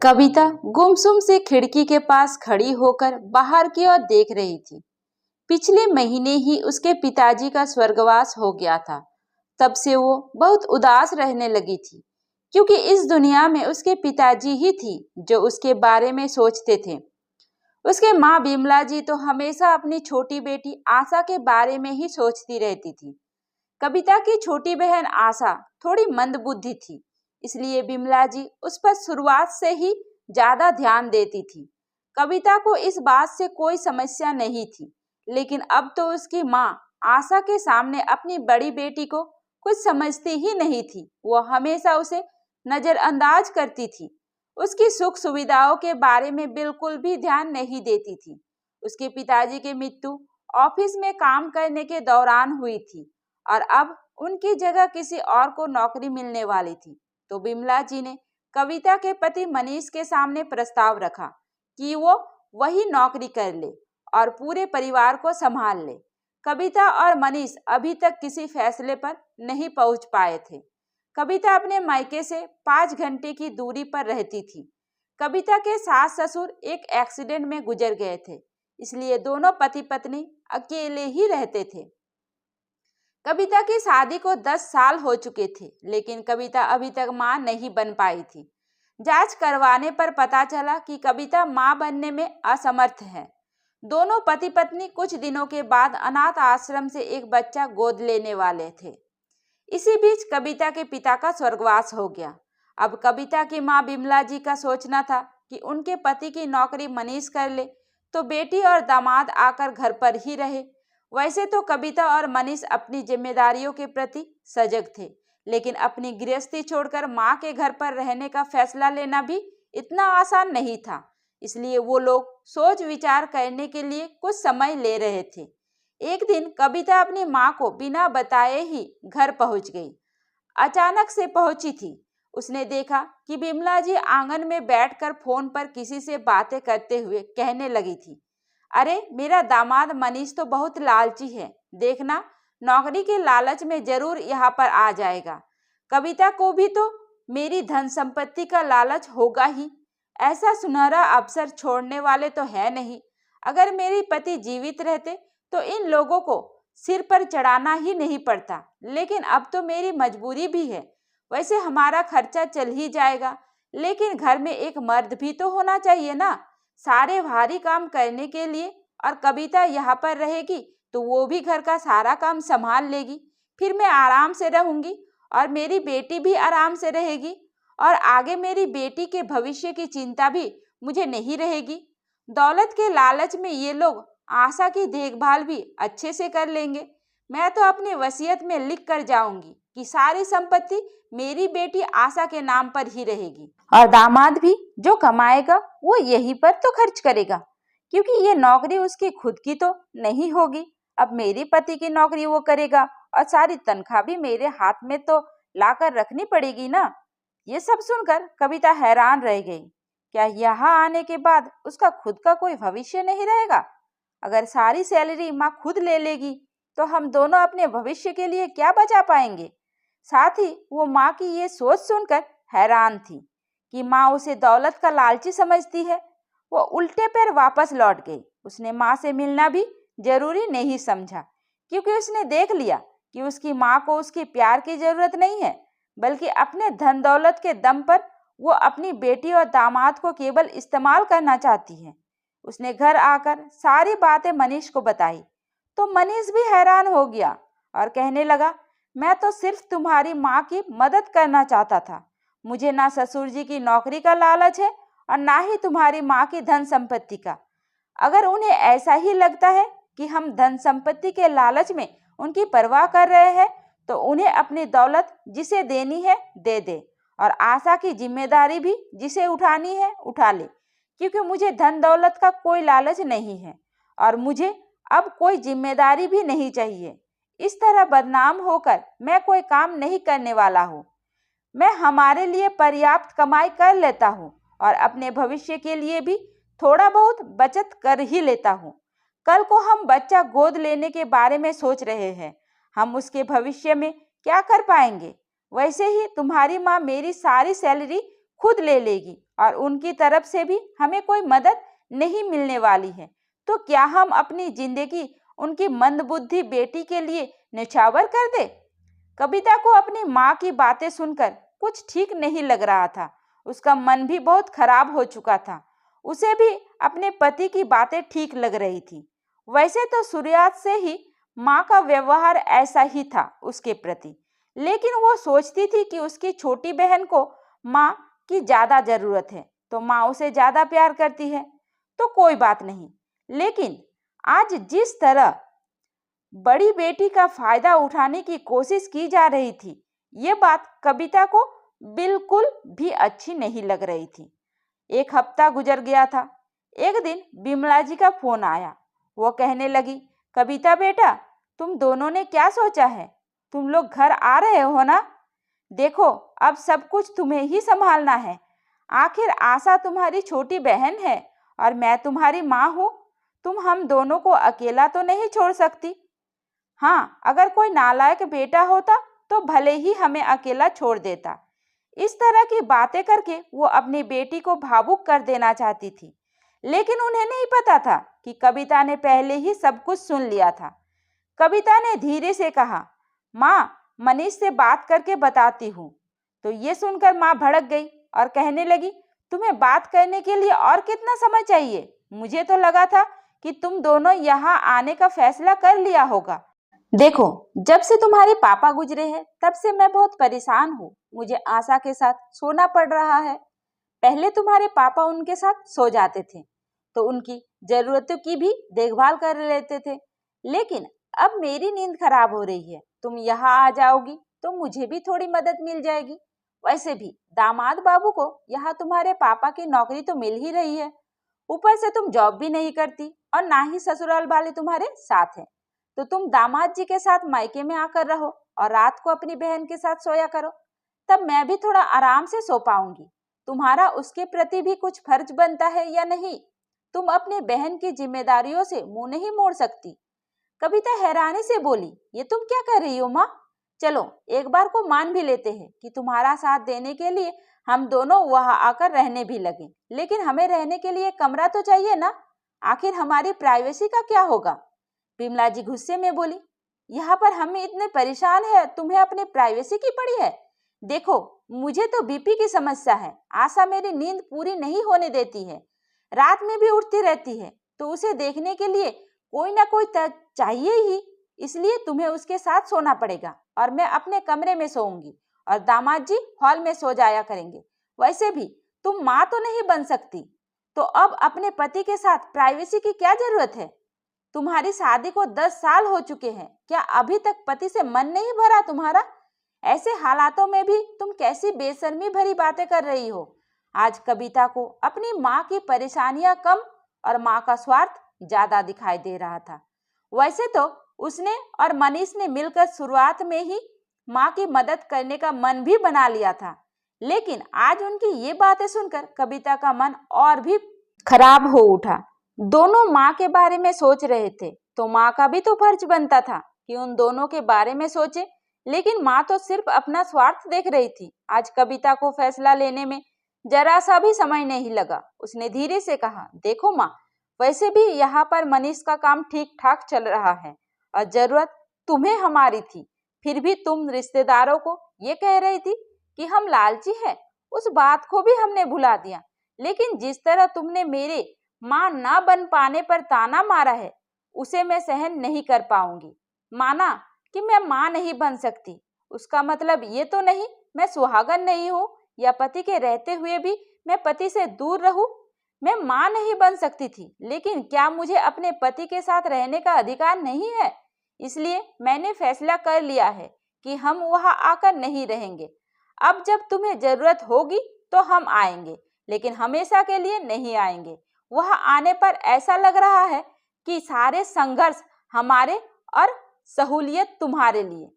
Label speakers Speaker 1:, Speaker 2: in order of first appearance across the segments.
Speaker 1: कविता गुमसुम से खिड़की के पास खड़ी होकर बाहर की ओर देख रही थी। पिछले महीने ही उसके पिताजी का स्वर्गवास हो गया था। तब से वो बहुत उदास रहने लगी थी, क्योंकि इस दुनिया में उसके पिताजी ही थी जो उसके बारे में सोचते थे। उसके माँ बिमला जी तो हमेशा अपनी छोटी बेटी आशा के बारे में ही सोचती रहती थी। कविता की छोटी बहन आशा थोड़ी मंदबुद्धि थी, इसलिए बिमला जी उस पर शुरुआत से ही ज्यादा ध्यान देती थी। कविता को इस बात से कोई समस्या नहीं थी, लेकिन अब तो उसकी माँ आशा के सामने अपनी बड़ी बेटी को कुछ समझती ही नहीं थी। वो हमेशा उसे नजरअंदाज करती थी, उसकी सुख सुविधाओं के बारे में बिल्कुल भी ध्यान नहीं देती थी। उसके पिताजी की मृत्यु ऑफिस में काम करने के दौरान हुई थी और अब उनकी जगह किसी और को नौकरी मिलने वाली थी। तो बिमला जी ने कविता के पति मनीष के सामने प्रस्ताव रखा कि वो वही नौकरी कर ले और पूरे परिवार को संभाल ले। कविता और मनीष अभी तक किसी फैसले पर नहीं पहुंच पाए थे। कविता अपने मायके से 5 घंटे की दूरी पर रहती थी। कविता के सास ससुर एक एक्सीडेंट में गुजर गए थे, इसलिए दोनों पति पत्नी अकेले ही रहते थे। कविता की शादी को 10 साल हो चुके थे, लेकिन कविता अभी तक मां नहीं बन पाई थी। जांच करवाने पर पता चला कि कविता मां बनने में असमर्थ है। दोनों पति पत्नी कुछ दिनों के बाद अनाथ आश्रम से एक बच्चा गोद लेने वाले थे। इसी बीच कविता के पिता का स्वर्गवास हो गया। अब कविता की मां बिमला जी का सोचना था कि उनके पति की नौकरी मनीष कर ले तो बेटी और दामाद आकर घर पर ही रहे। वैसे तो कविता और मनीष अपनी जिम्मेदारियों के प्रति सजग थे, लेकिन अपनी गृहस्थी छोड़कर मां के घर पर रहने का फैसला लेना भी इतना आसान नहीं था। इसलिए वो लोग सोच विचार करने के लिए कुछ समय ले रहे थे। एक दिन कविता अपनी मां को बिना बताए ही घर पहुंच गई। अचानक से पहुंची थी। उसने देखा कि बिमला जी आंगन में बैठकर फोन पर किसी से बातें करते हुए कहने लगी थी, अरे मेरा दामाद मनीष तो बहुत लालची है, देखना नौकरी के लालच में जरूर यहाँ पर आ जाएगा। कविता को भी तो मेरी धन संपत्ति का लालच होगा ही, ऐसा सुनहरा अवसर छोड़ने वाले तो है नहीं। अगर मेरे पति जीवित रहते तो इन लोगों को सिर पर चढ़ाना ही नहीं पड़ता, लेकिन अब तो मेरी मजबूरी भी है। वैसे हमारा खर्चा चल ही जाएगा, लेकिन घर में एक मर्द भी तो होना चाहिए ना, सारे भारी काम करने के लिए। और कविता यहाँ पर रहेगी तो वो भी घर का सारा काम संभाल लेगी। फिर मैं आराम से रहूंगी और मेरी बेटी भी आराम से रहेगी, और आगे मेरी बेटी के भविष्य की चिंता भी मुझे नहीं रहेगी। दौलत के लालच में ये लोग आशा की देखभाल भी अच्छे से कर लेंगे। मैं तो अपनी वसीयत में लिख कर जाऊंगी कि सारी संपत्ति मेरी बेटी आशा के नाम पर ही रहेगी, और दामाद भी जो कमाएगा वो यहीं पर तो खर्च करेगा, क्योंकि ये नौकरी उसकी खुद की तो नहीं होगी। अब मेरे पति की नौकरी वो करेगा और सारी तनख्वाह भी मेरे हाथ में तो लाकर रखनी पड़ेगी ना। ये सब सुनकर कविता हैरान रह गई। क्या यहाँ आने के बाद उसका खुद का कोई भविष्य नहीं रहेगा? अगर सारी सैलरी माँ खुद ले लेगी तो हम दोनों अपने भविष्य के लिए क्या बचा पाएंगे? साथ ही वो माँ की ये सोच सुनकर हैरान थी कि माँ उसे दौलत का लालची समझती है। वो उल्टे पैर वापस लौट गई। उसने माँ से मिलना भी जरूरी नहीं समझा, क्योंकि उसने देख लिया कि उसकी माँ को उसके प्यार की जरूरत नहीं है, बल्कि अपने धन दौलत के दम पर वो अपनी बेटी और दामाद को केवल इस्तेमाल करना चाहती है। उसने घर आकर सारी बातें मनीष को बताई तो मनीष भी हैरान हो गया और कहने लगा, मैं तो सिर्फ तुम्हारी माँ की मदद करना चाहता था। मुझे ना ससुर जी की नौकरी का लालच है और ना ही तुम्हारी माँ की धन संपत्ति का। अगर उन्हें ऐसा ही लगता है कि हम धन संपत्ति के लालच में उनकी परवाह कर रहे हैं, तो उन्हें अपनी दौलत जिसे देनी है दे दे, और आशा की जिम्मेदारी भी जिसे उठानी है उठा ले, क्योंकि मुझे धन दौलत का कोई लालच नहीं है और मुझे अब कोई जिम्मेदारी भी नहीं चाहिए। इस तरह बदनाम होकर मैं कोई काम नहीं करने वाला हूँ। मैं हमारे लिए पर्याप्त कमाई कर लेता हूँ और अपने भविष्य के लिए भी थोड़ा बहुत बचत कर ही लेता हूँ। कल को हम बच्चा गोद लेने के बारे में सोच रहे हैं, हम उसके भविष्य में क्या कर पाएंगे? वैसे ही तुम्हारी माँ मेरी सारी सैलरी खुद ले लेगी और उनकी तरफ से भी हमें कोई मदद नहीं मिलने वाली है, तो क्या हम अपनी जिंदगी उनकी मंदबुद्धि बेटी के लिए न्यौछावर कर दे? कविता को अपनी माँ की बातें सुनकर कुछ ठीक नहीं लग रहा था। उसका मन भी बहुत खराब हो चुका था। उसे भी अपने पति की बातें ठीक लग रही थी। वैसे तो शुरुआत से ही माँ का व्यवहार ऐसा ही था उसके प्रति, लेकिन वो सोचती थी कि उसकी छोटी बहन को माँ की ज्यादा जरूरत है, तो माँ उसे ज्यादा प्यार करती है, तो कोई बात नहीं। लेकिन आज जिस तरह बड़ी बेटी का फायदा उठाने की कोशिश की जा रही थी, ये बात कविता को बिल्कुल भी अच्छी नहीं लग रही थी। एक हफ्ता गुजर गया था। एक दिन बिमला जी का फोन आया। वो कहने लगी, कविता बेटा, तुम दोनों ने क्या सोचा है? तुम लोग घर आ रहे हो ना? देखो, अब सब कुछ तुम्हें ही संभालना है। आखिर आशा तुम्हारी छोटी बहन है और मैं तुम्हारी माँ हूँ। तुम हम दोनों को अकेला तो नहीं छोड़ सकती। हाँ, अगर कोई नालायक बेटा होता तो भले ही हमें अकेला छोड़ देता। इस तरह की बातें करके वो अपनी बेटी को भावुक कर देना चाहती थी, लेकिन उन्हें नहीं पता था कि कविता ने पहले ही सब कुछ सुन लिया था। कविता ने धीरे से कहा, माँ, मनीष से बात करके बताती हूँ। तो ये सुनकर माँ भड़क गई और कहने लगी, तुम्हें बात करने के लिए और कितना समय चाहिए? मुझे तो लगा था कि तुम दोनों यहाँ आने का फैसला कर लिया होगा। देखो, जब से तुम्हारे पापा गुजरे हैं तब से मैं बहुत परेशान हूँ। मुझे आशा के साथ सोना पड़ रहा है। पहले तुम्हारे पापा उनके साथ सो जाते थे तो उनकी जरूरतों की भी देखभाल कर लेते थे, लेकिन अब मेरी नींद खराब हो रही है। तुम यहाँ आ जाओगी तो मुझे भी थोड़ी मदद मिल जाएगी। वैसे भी दामाद बाबू को यहाँ तुम्हारे पापा की नौकरी तो मिल ही रही है। ऊपर से तुम जॉब भी नहीं करती और ना ही ससुराल वाले तुम्हारे साथ हैं, तो तुम दामाद जी के साथ मायके में आकर रहो और रात को अपनी बहन के साथ सोया करो। तब मैं भी थोड़ा आराम से सो पाऊंगी। तुम्हारा उसके प्रति भी कुछ फर्ज बनता है या नहीं? तुम अपने बहन की जिम्मेदारियों से मुंह नहीं मोड़ सकती। कविता हैरानी से बोली, ये तुम क्या कर रही हो माँ? चलो एक बार को मान भी लेते हैं कि तुम्हारा साथ देने के लिए हम दोनों वहां आकर रहने भी लगे, लेकिन हमें रहने के लिए कमरा तो चाहिए ना? आखिर हमारी प्राइवेसी का क्या होगा? बिमला जी गुस्से में बोली, यहाँ पर हम इतने परेशान है, तुम्हें अपनी प्राइवेसी की पड़ी है? देखो, मुझे तो बीपी की समस्या है। आशा मेरी नींद पूरी नहीं होने देती है, रात में भी उठती रहती है, तो उसे देखने के लिए कोई ना कोई चाहिए ही। इसलिए तुम्हें उसके साथ सोना पड़ेगा और मैं अपने कमरे में सोऊंगी और दामाद जी हॉल में सो जाया करेंगे। वैसे भी तुम माँ तो नहीं बन सकती, तो अब अपने पति के साथ प्राइवेसी की क्या जरूरत है? तुम्हारी शादी को 10 साल हो चुके हैं, क्या अभी तक पति से मन नहीं भरा तुम्हारा? ऐसे हालातों में भी तुम कैसी बेशर्मी भरी बातें कर रही हो? आज कविता को अपनी माँ की परेशानियां कम और माँ का स्वार्थ ज्यादा दिखाई दे रहा था। वैसे तो उसने और मनीष ने मिलकर शुरुआत में ही माँ की मदद करने का मन भी बना लिया था, लेकिन आज उनकी ये बातें सुनकर कविता का मन और भी खराब हो उठा। दोनों माँ के बारे में सोच रहे थे, तो माँ का भी तो फर्ज बनता था कि उन दोनों के बारे में सोचे, लेकिन माँ तो सिर्फ अपना स्वार्थ देख रही थी। आज कविता को फैसला लेने में जरा सा भी समय नहीं लगा। उसने धीरे से कहा, देखो माँ, वैसे भी यहाँ पर मनीष का काम ठीक ठाक चल रहा है और जरूरत तुम्हें हमारी थी, फिर भी तुम रिश्तेदारों को ये कह रही थी कि हम लालची हैं। उस बात को भी हमने भुला दिया, लेकिन जिस तरह तुमने मेरे माँ ना बन पाने पर ताना मारा है, उसे मैं सहन नहीं कर पाऊंगी। माना कि मैं माँ नहीं बन सकती, उसका मतलब ये तो नहीं मैं सुहागन नहीं हूँ या पति के रहते हुए भी मैं पति से दूर रहूं। मैं माँ नहीं बन सकती थी, लेकिन क्या मुझे अपने पति के साथ रहने का अधिकार नहीं है? इसलिए मैंने फैसला कर लिया है कि हम वहां आकर नहीं रहेंगे। अब जब तुम्हें जरूरत होगी तो हम आएंगे, लेकिन हमेशा के लिए नहीं आएंगे। वहां आने पर ऐसा लग रहा है कि सारे संघर्ष हमारे और सहूलियत तुम्हारे लिए।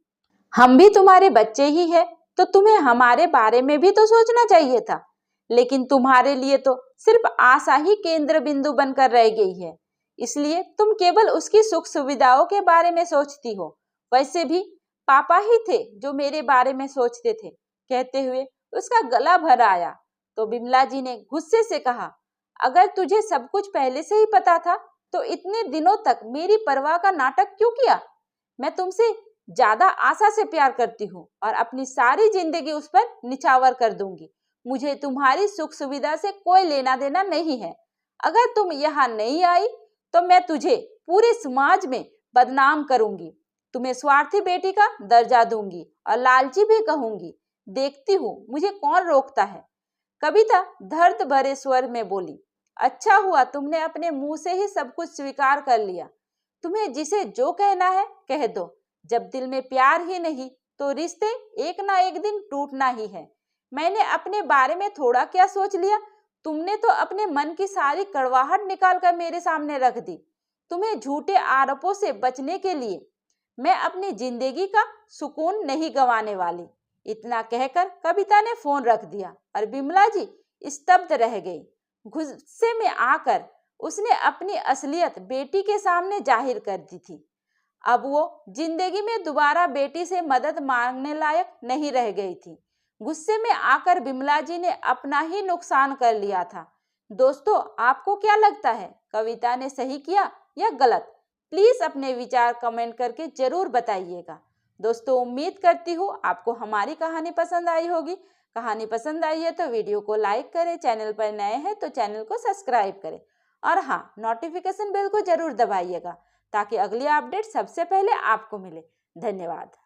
Speaker 1: हम भी तुम्हारे बच्चे ही हैं, तो तुम्हें हमारे बारे में भी तो सोचना चाहिए था, लेकिन तुम्हारे लिए तो सिर्फ आशा ही केंद्र बिंदु बनकर रह गई है। इसलिए तुम केवल उसकी सुख सुविधाओं के बारे में सोचती हो। वैसे भी पापा ही थे जो मेरे बारे में सोचते थे। कहते हुए उसका गला भर आया, तो बिमला जी ने गुस्से से कहा, अगर तुझे सब कुछ पहले से ही पता था तो इतने दिनों तक मेरी परवाह का नाटक क्यों किया? मैं तुमसे ज्यादा आशा से प्यार करती हूँ और अपनी सारी जिंदगी उस पर निछावर कर दूंगी। मुझे तुम्हारी सुख सुविधा से कोई लेना देना नहीं है। अगर तुम यहाँ नहीं आई तो मैं तुझे पूरे समाज में बदनाम करूंगी, तुम्हें स्वार्थी बेटी का दर्जा दूंगी और लालची भी कहूंगी। देखती हूँ मुझे कौन रोकता है। कविता दर्द भरे स्वर में बोली, अच्छा हुआ तुमने अपने मुंह से ही सब कुछ स्वीकार कर लिया। तुम्हें जिसे जो कहना है कह दो। जब दिल में प्यार ही नहीं तो रिश्ते एक ना एक दिन टूटना ही है। मैंने अपने बारे में थोड़ा क्या सोच लिया? तुमने तो अपने मन की सारी कड़वाहट निकाल कर मेरे सामने रख दी। तुम्हें झूठे आरोपों से बचने के लिए मैं अपनी जिंदगी का सुकून नहीं गंवाने वाली। इतना कहकर कविता ने फोन रख दिया और बिमला जी स्तब्ध रह गई। गुस्से में आकर उसने अपनी असलियत बेटी के सामने जाहिर कर दी थी। अब वो जिंदगी में दोबारा बेटी से मदद मांगने लायक नहीं रह गई थी। गुस्से में आकर बिमला जी ने अपना ही नुकसान कर लिया था। दोस्तों, आपको क्या लगता है, कविता ने सही किया या गलत? प्लीज अपने विचार कमेंट करके जरूर बताइएगा। दोस्तों, उम्मीद करती हूँ आपको हमारी कहानी पसंद आई होगी। कहानी पसंद आई है तो वीडियो को लाइक करें, चैनल पर नए हैं तो चैनल को सब्सक्राइब करें और हाँ, नोटिफिकेशन बेल को जरूर दबाइएगा ताकि अगली अपडेट सबसे पहले आपको मिले। धन्यवाद।